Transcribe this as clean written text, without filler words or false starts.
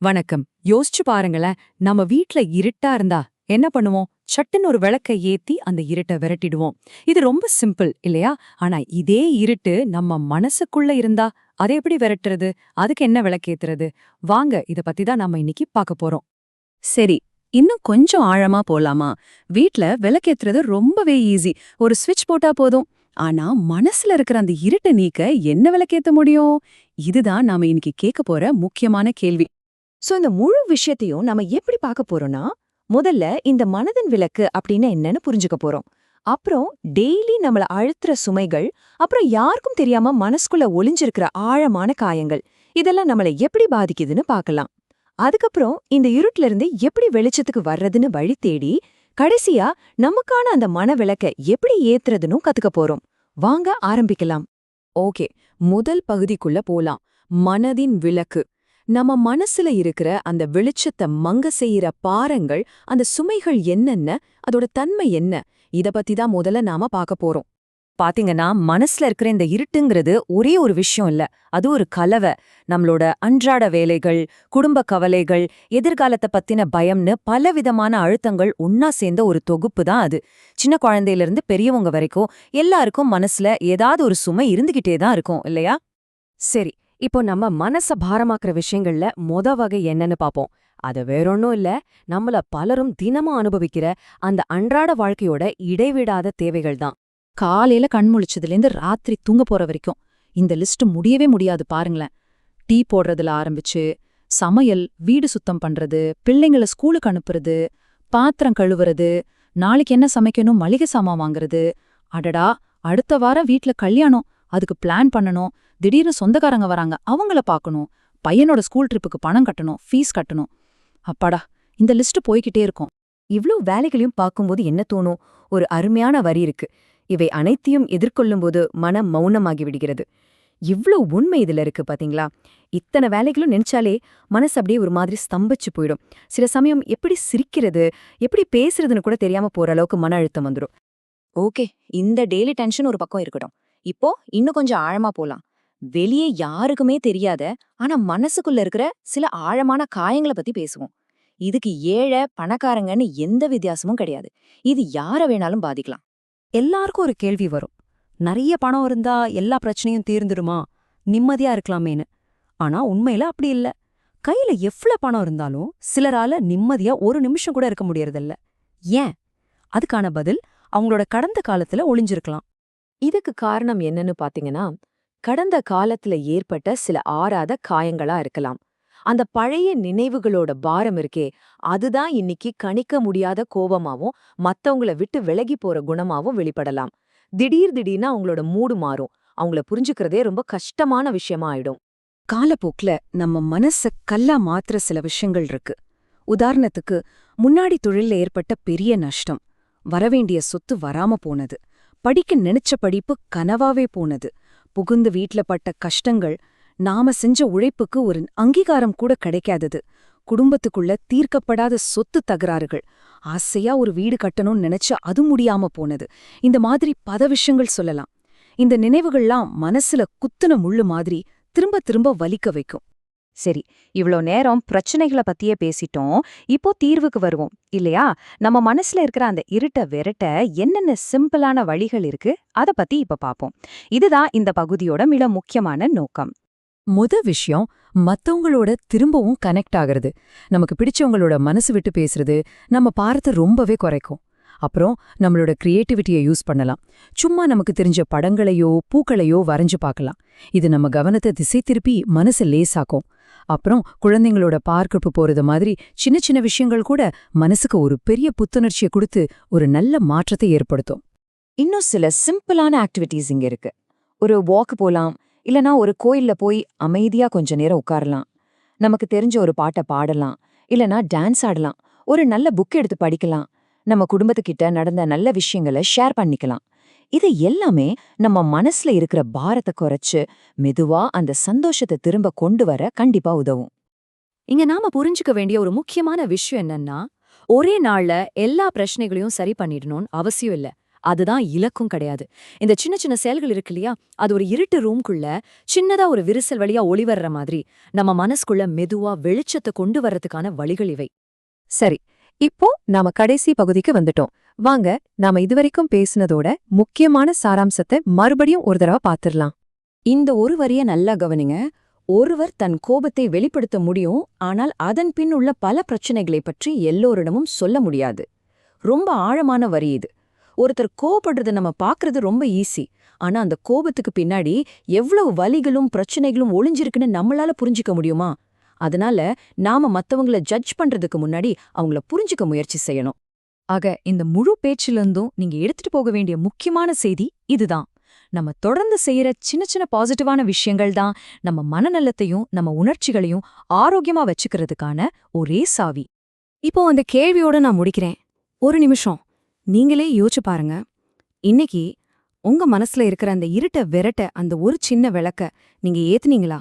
வணக்கம். யோசிச்சு பாருங்களேன், நம்ம வீட்ல இருட்டா இருந்தா என்ன பண்ணுவோம்? சட்டுன்னு ஒரு விளக்க ஏத்தி அந்த இருட்ட விரட்டிடுவோம். இது ரொம்ப சிம்பிள் இல்லையா? ஆனா இதே இருட்டு நம்ம மனசுக்குள்ள இருந்தா அதை எப்படி விரட்டுறது? அதுக்கு என்ன விளக்கேத்துறது? வாங்க இத பத்தி தான் நம்ம இன்னைக்கு பார்க்க போறோம். சரி, இன்னும் கொஞ்சம் ஆழமா போலாமா? வீட்ல விளக்கேத்துறது ரொம்பவே ஈஸி. ஒரு ஸ்விட்ச் போட்டா போதும். ஆனா மனசுல இருக்கிற அந்த இருட்ட நீக்க என்ன விளக்கேத்த முடியும்? இதுதான் நாம இன்னைக்கு கேட்க போற முக்கியமான கேள்வி. இந்த முழு விஷயத்தையும் நம்ம எப்படி பார்க்க போறோம்னா, முதல்ல இந்த மனதின் விளக்கு அப்படின்னு என்னன்னு புரிஞ்சுக்க போறோம். அப்புறம் டெய்லி நம்மள அழுத்துற சுமைகள், அப்புறம் யாருக்கும் தெரியாம மனசுக்குள்ள ஒளிஞ்சிருக்கிற ஆழமான காயங்கள், இதெல்லாம் நம்மள எப்படி பாதிக்குதுன்னு பார்க்கலாம். அதுக்கப்புறம் இந்த இருட்டுல இருந்து எப்படி வெளிச்சத்துக்கு வர்றதுன்னு வழி தேடி, கடைசியா நமக்கான அந்த மன விளக்க எப்படி ஏத்துறதுன்னு கத்துக்க போறோம். வாங்க ஆரம்பிக்கலாம். ஓகே, முதல் பகுதிக்குள்ள போலாம். மனதின் விளக்கு. நம்ம மனசுல இருக்கிற அந்த வெளிச்சத்தை மங்க செய்யற பாரங்கள், அந்த சுமைகள் என்னென்ன, அதோட தன்மை என்ன, இத பத்தி தான் முதல்ல நாம பார்க்க போறோம். பாத்தீங்கன்னா, மனசுல இருக்கிற இந்த இருட்டுங்கிறது ஒரே ஒரு விஷயம் இல்ல. அது ஒரு கலவை. நம்மளோட அன்றாட வேலைகள், குடும்ப கவலைகள், எதிர்காலத்த பத்தின பயம்னு பலவிதமான அழுத்தங்கள் ஒன்னா சேர்ந்த ஒரு தொகுப்பு தான் அது. சின்ன குழந்தையில இருந்து பெரியவங்க வரைக்கும் எல்லாருக்கும் மனசுல ஏதாவது ஒரு சுமை இருந்துகிட்டே தான் இருக்கும் இல்லையா? சரி, இப்போ நம்ம மனச பாரமாக்குற விஷயங்கள்ல வகை என்னன்னு பாப்போம். அது வேறொன்னும் இல்ல, நம்மள பலரும் தினமும் அனுபவிக்கிற அந்த அன்றாட வாழ்க்கையோட இடைவிடாத தேவைகள் தான். காலையில கண் முழிச்சதுலேருந்து ராத்திரி தூங்க போற வரைக்கும் இந்த லிஸ்ட் முடியவே முடியாது பாருங்களேன். டீ போடுறதுல ஆரம்பிச்சு சமையல், வீடு சுத்தம் பண்றது, பிள்ளைங்கள ஸ்கூலுக்கு அனுப்புறது, பாத்திரம் கழுவுறது, நாளைக்கு என்ன சமைக்கணும், மளிகை சாமான் வாங்குறது. அடடா, அடுத்த வாரம் வீட்ல கல்யாணம், அதுக்கு பிளான் பண்ணணும். திடீர்னு சொந்தக்காரங்க வராங்க, அவங்கள பார்க்கணும். பையனோட ஸ்கூல் ட்ரிப்புக்கு பணம் கட்டணும், ஃபீஸ் கட்டணும். அப்பாடா, இந்த லிஸ்ட் போய்கிட்டே இருக்கும். இவ்ளோ வேலைகளையும் பார்க்கும்போது என்ன தோணும்? ஒரு அருமையான வரி இருக்கு. இவை அனைத்தையும் எதிர்கொள்ளும்போது மனம் மௌனமாகி விடுகிறது. இவ்ளோ உண்மை இதுல இருக்கு பாத்தீங்களா? இத்தனை வேலைகளும் நினைச்சாலே மனசு அப்படியே ஒரு மாதிரி ஸ்தம்பிச்சு போயிடும். சில சமயம் எப்படி சிரிக்கிறது, எப்படி பேசுறதுன்னு கூட தெரியாம போற அளவுக்கு மன அழுத்தம் வந்துடும். ஓகே, இந்த டெய்லி டென்ஷன் ஒரு பக்கம் இருக்கட்டும். இப்போ இன்னும் கொஞ்சம் ஆழமா போலாம். வெளியே யாருக்குமே தெரியாத, ஆனா மனசுக்குள்ள இருக்கிற சில ஆழமான காயங்களை பத்தி பேசுவோம். இதுக்கு ஏழை, பணக்காரங்கன்னு எந்த வித்தியாசமும் கிடையாது. இது யார வேணாலும் பாதிக்கலாம். எல்லாருக்கும் ஒரு கேள்வி வரும். நிறைய பணம் இருந்தா எல்லா பிரச்சனையும் தீர்ந்துடுமா, நிம்மதியா இருக்கலாமேன்னு. ஆனா உண்மையில அப்படி இல்ல. கையில எவ்ளோ பணம் இருந்தாலும் சிலரால நிம்மதியா ஒரு நிமிஷம் கூட இருக்க முடியறதில்ல. ஏன்? அதுக்கான பதில் அவங்களோட கடந்த காலத்துல ஒளிஞ்சிருக்கலாம். இதுக்கு காரணம் என்னன்னு பாத்தீங்கன்னா, கடந்த காலத்துல ஏற்பட்ட சில ஆறாத காயங்களா இருக்கலாம். அந்த பழைய நினைவுகளோட பாரம் இருக்கே, அதுதான் இன்னைக்கு கணிக்க முடியாத கோபமாவும், மத்தவங்கள விட்டு விலகி போற குணமாவும் வெளிப்படலாம். திடீர்னு அவங்களோட மூடு மாறும். அவங்கள புரிஞ்சுக்கிறதே ரொம்ப கஷ்டமான விஷயமா ஆயிடும். காலப்போக்குல நம்ம மனச கல்லா மாத்துற சில விஷயங்கள் இருக்கு. உதாரணத்துக்கு, முன்னாடி தொழில்ல ஏற்பட்ட பெரிய நஷ்டம், வரவேண்டிய சொத்து வராம போனது, படிக்க நினைச்ச படிப்பு கனவாவே போனது, புகுந்து வீட்ல பட்ட கஷ்டங்கள், நாம செஞ்ச உழைப்புக்கு ஒரு அங்கீகாரம் கூட கிடைக்காதது, குடும்பத்துக்குள்ள தீர்க்கப்படாத சொத்து தகராறுகள், ஆசையா ஒரு வீடு கட்டணும்னு நினைச்சு அது முடியாம போனது. இந்த மாதிரி பல விஷயங்கள் சொல்லலாம். இந்த நினைவுகள்லாம் மனசுல குத்துன முள்ளு மாதிரி திரும்ப திரும்ப வலிக்க வைக்கும். சரி, இவ்ளோ நேரம் பிரச்சனைகளை பத்தியே பேசிட்டோம். இப்போ தீர்வுக்கு வருவோம் இல்லையா? நம்ம மனசுல இருக்கிற அந்த இருட்ட விரட்ட என்னென்ன சிம்பிளான வழிகள் இருக்கு, அத பத்தி இப்ப பாப்போம். இதுதான் இந்த பகுதியோட மிக முக்கியமான நோக்கம். விஷயம், மத்தவங்களோட திரும்பவும் கனெக்ட் ஆகிறது. நமக்கு பிடிச்சவங்களோட மனசு விட்டு பேசுறது நம்ம பாரத்தை ரொம்பவே குறைக்கும். அப்புறம் நம்மளோட கிரியேட்டிவிட்டியை யூஸ் பண்ணலாம். சும்மா நமக்கு தெரிஞ்ச படங்களையோ பூக்களையோ வரைஞ்சு பார்க்கலாம். இது நம்ம கவனத்தை திசை திருப்பி மனசை லேசாக்கும். அப்புறம் குழந்தைங்களோட பார்க்கப்பு போறது மாதிரி சின்ன சின்ன விஷயங்கள் கூட மனசுக்கு ஒரு பெரிய புத்துணர்ச்சியை கொடுத்து ஒரு நல்ல மாற்றத்தை ஏற்படுத்தும். இன்னும் சில சிம்பிளான ஆக்டிவிட்டீஸ் இங்க இருக்கு. ஒரு வாக் போலாம், இல்லனா ஒரு கோயில்ல போய் அமைதியா கொஞ்ச நேரம் உட்காரலாம். நமக்கு தெரிஞ்ச ஒரு பாட்டை பாடலாம், இல்லனா டான்ஸ் ஆடலாம். ஒரு நல்ல புக் எடுத்து படிக்கலாம். நம்ம குடும்பத்துக்கிட்ட நடந்த நல்ல விஷயங்களை ஷேர் பண்ணிக்கலாம். இது எல்லாமே நம்ம மனசுல இருக்கிற பாரத்தை குறைச்சு மெதுவா அந்த சந்தோஷத்தை திரும்ப கொண்டு வர கண்டிப்பா உதவும். இங்க நாம புரிஞ்சுக்க வேண்டிய ஒரு முக்கியமான விஷயம் என்னன்னா, ஒரே நாள்ல எல்லா பிரச்சனைகளையும் சரி பண்ணிடணும்னு அவசியம் இல்ல. அதுதான் இலக்கும் கிடையாது. இந்த சின்ன சின்ன செயல்கள் இருக்கு இல்லையா, அது ஒரு இருட்டு ரூம்குள்ள சின்னதா ஒரு விரிசல் வழியா ஒளி வர்ற மாதிரி நம்ம மனசுக்குள்ள மெதுவா வெளிச்சத்தை கொண்டு வர்றதுக்கான வழிகள் இவை. சரி, இப்போ நாம கடைசி பகுதிக்கு வந்துட்டோம். வாங்க, நாம இதுவரைக்கும் பேசினதோட முக்கியமான சாராம்சத்தை மறுபடியும் ஒரு தடவை பாத்துரலாம். இந்த ஒரு வரிய நல்லா கவனிங்க. ஒருவர் தன் கோபத்தை வெளிப்படுத்த முடியும், ஆனால் அதன் பின் உள்ள பல பிரச்சனைகளை பற்றி எல்லோரிடமும் சொல்ல முடியாது. ரொம்ப ஆழமான வரி இது. ஒருத்தர் கோபப்படுறத நம்ம பார்க்கறது ரொம்ப ஈஸி. ஆனா அந்த கோபத்துக்கு பின்னாடி எவ்வளவு வலிகளும் பிரச்சனைகளும் ஒளிஞ்சிருக்குன்னு நம்மளால புரிஞ்சுக்க முடியுமா? அதனால நாம மத்தவங்கள ஜட்ஜ் பண்றதுக்கு முன்னாடி அவங்கள புரிஞ்சுக்க முயற்சி செய்யணும். ஆக, இந்த முழு பேச்சிலிருந்தும் நீங்க எடுத்துட்டு போக வேண்டிய முக்கியமான செய்தி இதுதான். நம்ம தொடர்ந்து செய்யற சின்ன சின்ன பாசிட்டிவான விஷயங்கள் தான் நம்ம மனநலத்தையும் நம்ம உணர்ச்சிகளையும் ஆரோக்கியமா வச்சுக்கிறதுக்கான ஒரே சாவி. இப்போ அந்த கேள்வியோட நான் முடிக்கிறேன். ஒரு நிமிஷம் நீங்களே யோசிச்சு பாருங்க. இன்னைக்கு உங்க மனசுல இருக்கிற அந்த இருட்ட விரட்ட அந்த ஒரு சின்ன விளக்க நீங்க ஏத்துனீங்களா?